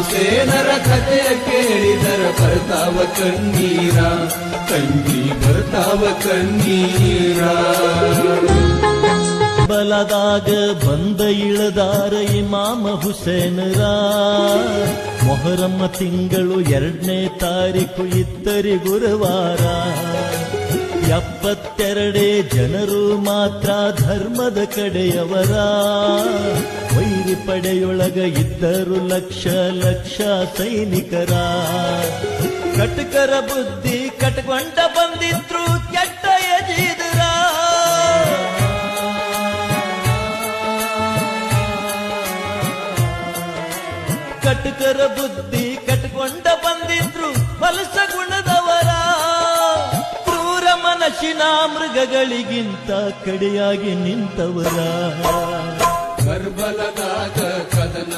ಹುಸೇನರ ಕಥೆಯ ಕೇಳಿದರ ಬರ್ತಾವ ಕಣ್ಣೀರ, ತಂಗಿ ಬರ್ತಾವ ಕಣ್ಣೀರ. ಬಲದಾಗ ಬಂದ ಇಳದಾರ ಇಮಾಮ ಹುಸೇನರ, ಮೊಹರಮ್ಮ ತಿಂಗಳು 2ನೇ ತಾರೀಕು ಇತ್ತರಿ ಗುರುವಾರ. 72 ಜನರು ಮಾತ್ರ ಧರ್ಮದ ಕಡೆಯವರ, ವೈರಿ ಪಡೆಯೊಳಗ ಇದ್ದರು ಲಕ್ಷ ಲಕ್ಷ ಸೈನಿಕರ. ಕಟಕರ ಬುದ್ಧಿ ಕಟ್ಕೊಂಡ ಬಂದಿದ್ರು ಕೆಟ್ಟ ಯಜೀದರ. ಕಟಕರ ಬುದ್ಧಿ ಕಟ್ಕೊಂಡ ಬಂದಿದ್ರು ಫಲಸ ಗುಣದವರ. ಕ್ರೂರ ಮನಸ್ಸಿನ ಮೃಗಗಳಿಗಿಂತ ಕಡೆಯಾಗಿ ನಿಂತವರ. ಕರ್ಬಲದಾಗ ಕದನ